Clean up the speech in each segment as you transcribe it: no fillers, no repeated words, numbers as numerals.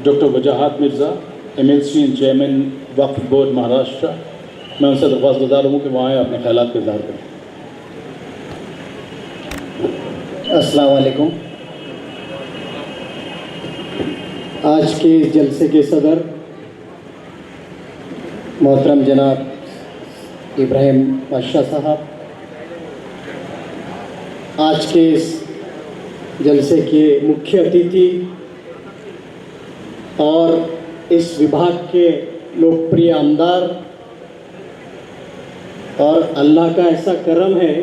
Doctor Wajahat Mirza MLC and chairman Waqf board Maharashtra, मैं उनसे दरख्वास्त गुजार हूँ कि वहाँ आए अपने ख्यालात का इज़हार करें। अस्सलाम वालेकुम। आज के इस जलसे के सदर मोहतरम जनाब इब्राहिम बादशाह साहब, आज के इस जलसे के मुख्य अतिथि और इस विभाग के लोकप्रिय आमदार, और अल्लाह का ऐसा करम है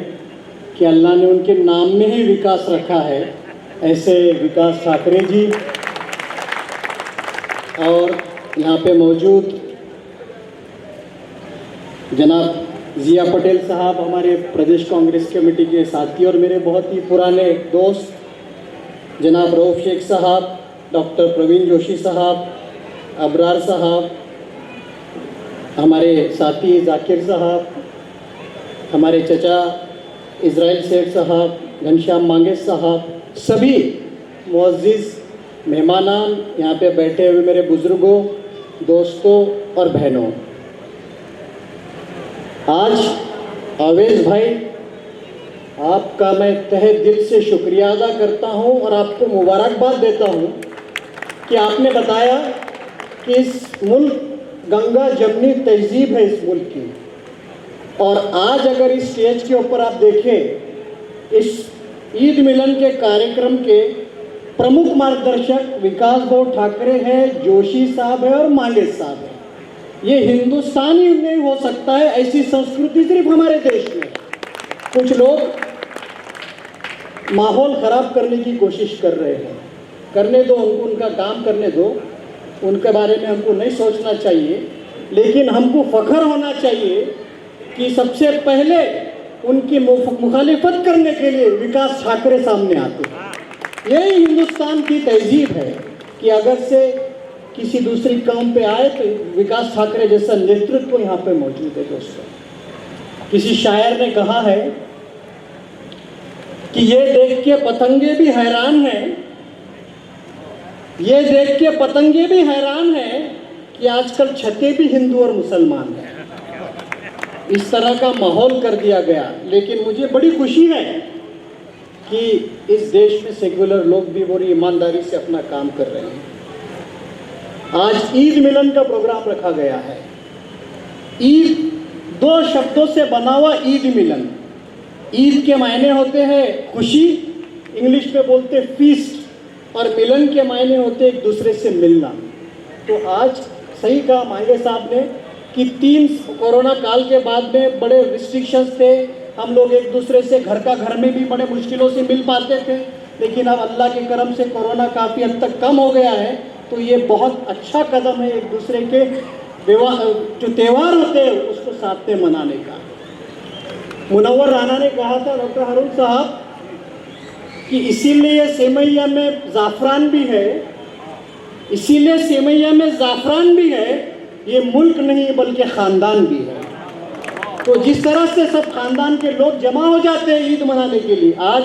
कि अल्लाह ने उनके नाम में ही विकास रखा है, ऐसे विकास ठाकरे जी, और यहाँ पे मौजूद जनाब ज़िया पटेल साहब, हमारे प्रदेश कांग्रेस कमेटी के साथी और मेरे बहुत ही पुराने दोस्त, जनाब रऊफ़ शेख साहब, डॉक्टर प्रवीण जोशी साहब, अबरार साहब, हमारे साथी जाकिर साहब, हमारे चचा इज़राइल सेठ साहब, घनश्याम मांगे साहब, सभी मुअज़्ज़िज़ मेहमानान, यहाँ पे बैठे हुए मेरे बुज़ुर्गों, दोस्तों और बहनों, आज आवेज़ भाई आपका मैं तहे दिल से शुक्रिया अदा करता हूँ और आपको मुबारकबाद देता हूँ कि आपने बताया कि इस मुल्क गंगा जमनी तहजीब है इस मुल्क की, और आज अगर इस स्टेज के ऊपर आप देखें, इस ईद मिलन के कार्यक्रम के प्रमुख मार्गदर्शक विकास भाऊ ठाकरे हैं, जोशी साहब है और मांगे साहब है। ये हिंदुस्तान ही नहीं हो सकता है, ऐसी संस्कृति सिर्फ हमारे देश में। कुछ लोग माहौल ख़राब करने की कोशिश कर रहे हैं, करने दो उनको, उनका काम करने दो, उनके बारे में हमको नहीं सोचना चाहिए, लेकिन हमको फ़ख्र होना चाहिए कि सबसे पहले उनकी मुखालिफत करने के लिए विकास ठाकरे सामने आते हैं। यही हिंदुस्तान की तहजीब है कि अगर से किसी दूसरी कौम पे आए तो विकास ठाकरे जैसा नेतृत्व यहाँ पे मौजूद है। दोस्तों, किसी शायर ने कहा है कि ये देख के पतंगे भी हैरान हैं, ये देख के पतंगे भी हैरान हैं कि आजकल छते भी हिंदू और मुसलमान हैं। इस तरह का माहौल कर दिया गया, लेकिन मुझे बड़ी खुशी है कि इस देश में सेक्युलर लोग भी बड़ी ईमानदारी से अपना काम कर रहे हैं। आज ईद मिलन का प्रोग्राम रखा गया है। ईद दो शब्दों से बना हुआ ईद मिलन। ईद के मायने होते हैं खुशी, इंग्लिश में बोलते फीस्ट, और मिलन के मायने होते एक दूसरे से मिलना। तो आज सही कहा मांगे साहब ने कि 3 कोरोना काल के बाद में बड़े रिस्ट्रिक्शंस थे, हम लोग एक दूसरे से घर में भी बड़े मुश्किलों से मिल पाते थे, लेकिन अब अल्लाह के करम से कोरोना काफ़ी हद तक कम हो गया है। तो ये बहुत अच्छा कदम है एक दूसरे के जो त्यौहार होते हैं उसको साथ में मनाने का। मुनव्वर राना ने कहा था, डॉक्टर हारून साहब, कि इसीलिए सेमैया में ज़ाफ़रान भी है, इसीलिए सेमैया में ज़ाफ़रान भी है, ये मुल्क नहीं बल्कि ख़ानदान भी है। तो जिस तरह से सब ख़ानदान के लोग जमा हो जाते हैं ईद मनाने के लिए, आज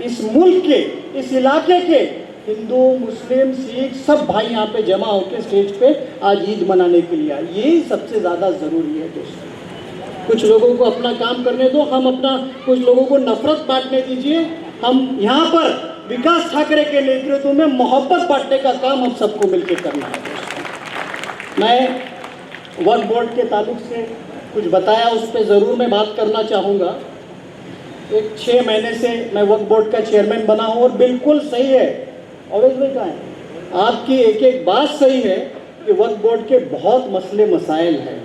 इस मुल्क के, इस इलाके के हिंदू, मुस्लिम, सिख सब भाई यहाँ पे जमा होकर स्टेज पे आज ईद मनाने के लिए आए। यही सबसे ज़्यादा ज़रूरी है। दोस्तों, कुछ लोगों को अपना काम करने दो, हम अपना, कुछ लोगों को नफरत बांटने दीजिए। हम यहाँ पर विकास ठाकरे के नेतृत्व में मोहब्बत बांटने का काम हम सबको मिलकर करना है। मैं वक्फ बोर्ड के ताल्लुक से कुछ बताया, उस पर ज़रूर मैं बात करना चाहूँगा। एक 6 महीने से मैं वक्फ बोर्ड का चेयरमैन बना हूँ, और बिल्कुल सही है, अवैध भाई कहाँ है, आपकी एक बात सही है कि वक्फ बोर्ड के बहुत मसले मसाइल हैं,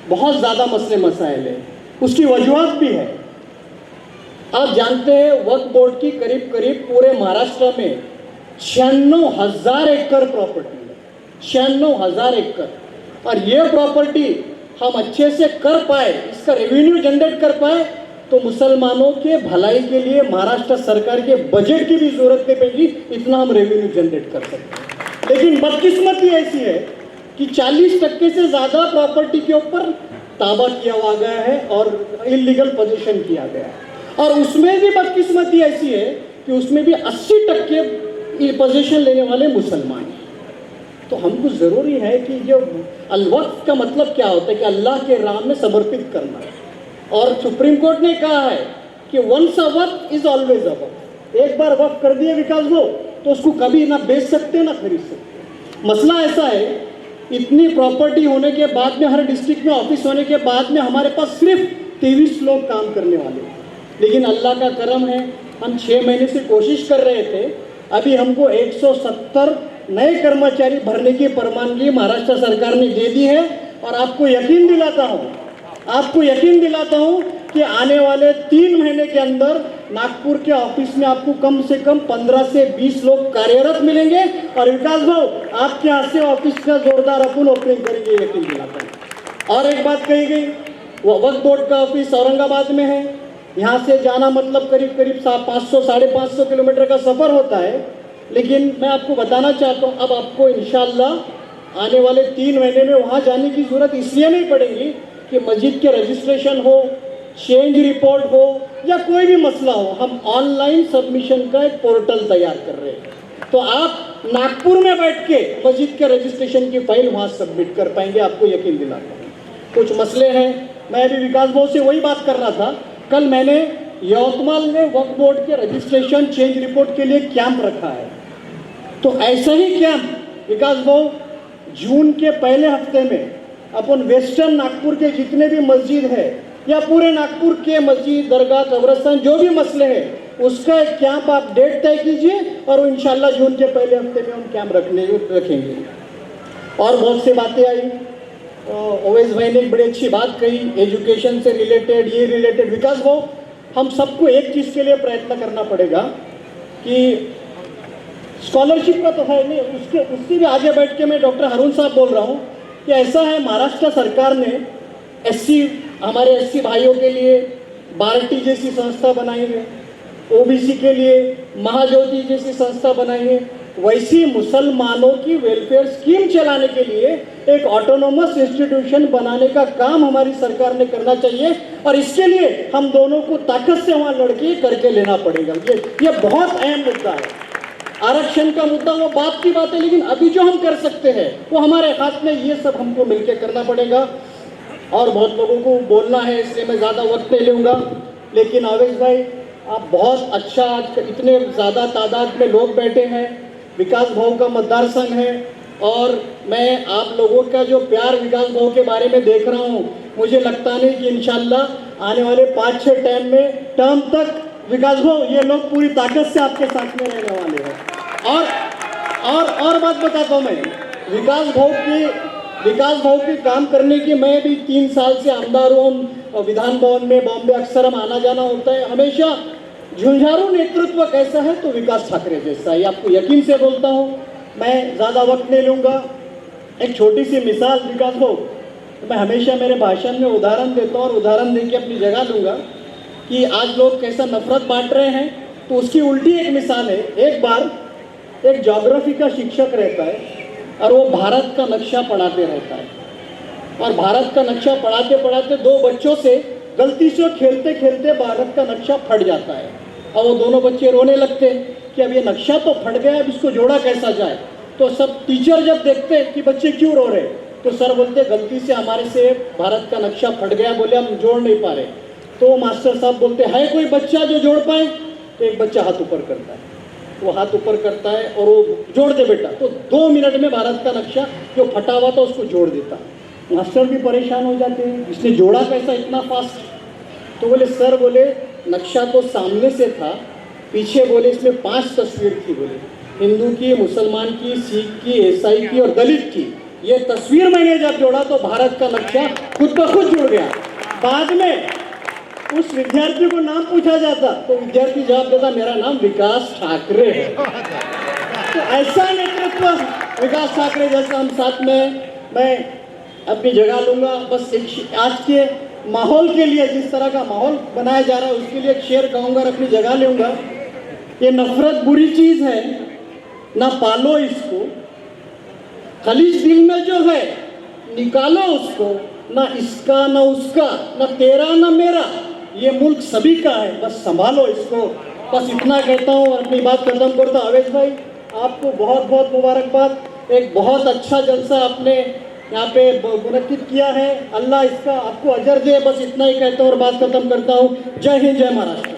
बहुत ज़्यादा मसले मसाइल हैं, उसकी वजूहत भी है। आप जानते हैं वक्फ बोर्ड की करीब करीब पूरे महाराष्ट्र में 96,000 एकड़ प्रॉपर्टी है, 96,000 एकड़, और ये प्रॉपर्टी हम अच्छे से कर पाए, इसका रेवेन्यू जनरेट कर पाए, तो मुसलमानों के भलाई के लिए महाराष्ट्र सरकार के बजट की भी जरूरत नहीं पड़ेगी, इतना हम रेवेन्यू जनरेट कर सकते हैं। लेकिन बदकिस्मती ऐसी है कि 40% से ज़्यादा प्रॉपर्टी के ऊपर ताबा किया हुआ गया है और इलीगल पोजीशन किया गया है, और उसमें भी बदकिस्मती ऐसी है कि उसमें भी 80% पोजीशन लेने वाले मुसलमान हैं। तो हमको ज़रूरी है कि जो वक्फ का मतलब क्या होता है कि अल्लाह के राह में समर्पित करना। और सुप्रीम कोर्ट ने कहा है कि once a Waqf is always a Waqf. एक बार वक्फ कर दिए विकास वो, तो उसको कभी ना बेच सकते ना खरीद सकते। मसला ऐसा है, इतनी प्रॉपर्टी होने के बाद में, हर डिस्ट्रिक्ट में ऑफिस होने के बाद में हमारे पास सिर्फ 23 लोग काम करने वाले हैं। लेकिन अल्लाह का करम है, हम 6 महीने से कोशिश कर रहे थे, अभी हमको 170 नए कर्मचारी भरने की परवानगी महाराष्ट्र सरकार ने दे दी है। और आपको यकीन दिलाता हूँ कि आने वाले 3 महीने के अंदर नागपुर के ऑफिस में आपको कम से कम 15 से 20 लोग कार्यरत मिलेंगे। और विकास भाव, आपके हाथ से ऑफिस का जोरदार अपन ओपनिंग करेंगे, यकीन दिलाता हूँ। और एक बात कही गई, वो वक्फ बोर्ड का ऑफिस औरंगाबाद में है। यहाँ से जाना मतलब करीब 500-550 किलोमीटर का सफ़र होता है। लेकिन मैं आपको बताना चाहता हूँ, अब आपको इंशाल्लाह आने वाले 3 महीने में वहाँ जाने की ज़रूरत इसलिए नहीं पड़ेगी कि मस्जिद के रजिस्ट्रेशन हो, चेंज रिपोर्ट हो या कोई भी मसला हो, हम ऑनलाइन सबमिशन का एक पोर्टल तैयार कर रहे हैं। तो आप नागपुर में बैठ के मस्जिद के रजिस्ट्रेशन की फाइल वहाँ सबमिट कर पाएंगे, आपको यकीन दिलाता हूँ। कुछ मसले हैं, मैं अभी विकास भाव से वही बात कर रहा था। कल मैंने यवतमाल में वक्फ बोर्ड के रजिस्ट्रेशन चेंज रिपोर्ट के लिए कैंप रखा है। तो ऐसा ही कैंप विकास भाव जून के पहले हफ्ते में अपन वेस्टर्न नागपुर के जितने भी मस्जिद है या पूरे नागपुर के मस्जिद, दरगाह, कब्रस्तान, जो भी मसले हैं, उसका एक कैंप आप डेट तय कीजिए और इंशाल्लाह जून के पहले हफ्ते में हम कैंप रखेंगे। और बहुत सी बातें आई, ओवैस भाई ने एक बड़ी अच्छी बात कही, एजुकेशन से रिलेटेड, ये रिलेटेड। विकास भाव, हम सबको एक चीज़ के लिए प्रयत्न करना पड़ेगा कि स्कॉलरशिप का तो है नहीं, उससे भी आगे बैठ के मैं डॉक्टर हारून साहब बोल रहा हूँ कि ऐसा है, महाराष्ट्र सरकार ने हमारे एससी भाइयों के लिए बार्टी जैसी संस्था बनाई है, ओबीसी के लिए महाज्योति जैसी संस्था बनाई है। वैसी मुसलमानों की वेलफेयर स्कीम चलाने के लिए एक ऑटोनोमस इंस्टीट्यूशन बनाने का काम हमारी सरकार ने करना चाहिए। और इसके लिए हम दोनों को ताकत से वहाँ लड़के करके लेना पड़ेगा। ये बहुत अहम मुद्दा है। आरक्षण का मुद्दा वो बात की बात है, लेकिन अभी जो हम कर सकते हैं वो हमारे हाथ में, ये सब हमको मिलकर करना पड़ेगा। और बहुत लोगों को बोलना है, इसलिए मैं ज़्यादा वक्त नहीं लूँगा। लेकिन ओवैस भाई, आप बहुत अच्छा, आज इतने ज़्यादा तादाद में लोग बैठे हैं, विकास भाव का मतदार संघ है, और मैं आप लोगों का जो प्यार विकास भाव के बारे में देख रहा हूँ, मुझे लगता नहीं कि इंशाल्लाह आने वाले 5-6 टर्म तक विकास भाव ये लोग पूरी ताकत से आपके साथ में रहने वाले हैं। और बात बताता हूँ मैं, विकास भाव के काम करने की, मैं भी 3 साल से आमदार हूँ, विधान भवन में बॉम्बे अक्सर हम आना जाना होता है। हमेशा झुंझारू नेतृत्व कैसा है तो विकास ठाकरे जैसा है, आपको यकीन से बोलता हूँ। मैं ज़्यादा वक्त नहीं लूँगा, एक छोटी सी मिसाल विकास भाव, मैं हमेशा मेरे भाषण में उदाहरण देता हूँ और उदाहरण दे के अपनी जगह लूँगा कि आज लोग कैसा नफरत बांट रहे हैं, तो उसकी उल्टी एक मिसाल है। एक बार एक ज्योग्राफी का शिक्षक रहता है और वो भारत का नक्शा पढ़ाते रहता है, और भारत का नक्शा पढ़ाते पढ़ाते 2 बच्चों से गलती से खेलते खेलते भारत का नक्शा फट जाता है। और वो दोनों बच्चे रोने लगते कि अब ये नक्शा तो फट गया, अब इसको जोड़ा कैसा जाए। तो सब टीचर जब देखते कि बच्चे क्यों रो रहे, तो सर बोलते गलती से हमारे से भारत का नक्शा फट गया, बोले हम जोड़ नहीं पा रहे। तो मास्टर साहब बोलते है कोई बच्चा जो जोड़ पाए, तो एक बच्चा हाथ ऊपर करता है, वो हाथ ऊपर करता है और वो जोड़ दे बेटा, तो 2 मिनट में भारत का नक्शा जो फटा हुआ था उसको जोड़ देता। मास्टर भी परेशान हो जाते हैं, इसने जोड़ा कैसा इतना फास्ट। तो बोले सर, बोले नक्शा तो सामने से था, पीछे बोले इसमें 5 तस्वीर थी, बोले हिंदू की, मुसलमान की, सिख की, ईसाई की और दलित की। ये तस्वीर मैंने जब जोड़ा तो भारत का नक्शा खुद ब खुद जुड़ गया। बाद में उस विद्यार्थी को नाम पूछा जाता तो विद्यार्थी जवाब देता मेरा नाम विकास ठाकरे है। तो ऐसा नेतृत्व विकास ठाकरे जैसा हम साथ में, मैं अपनी जगह लूँगा। बस एक आज के माहौल के लिए, जिस तरह का माहौल बनाया जा रहा है उसके लिए एक शेर कहूँगा और अपनी जगह लूँगा। ये नफरत बुरी चीज़ है, ना पालो इसको, खलीज दिल में जो है निकालो उसको, ना इसका ना उसका, ना तेरा ना मेरा, ये मुल्क सभी का है, बस संभालो इसको। बस इतना कहता हूँ और अपनी बात खत्म करता हूँ। ओवैस भाई, आपको बहुत बहुत मुबारकबाद। एक बहुत अच्छा जलसा आपने यहाँ पे मुनक्किद किया है। अल्लाह इसका आपको अजर दे। बस इतना ही कहता हूँ और बात खत्म करता हूँ। जय हिंद, जय महाराष्ट्र।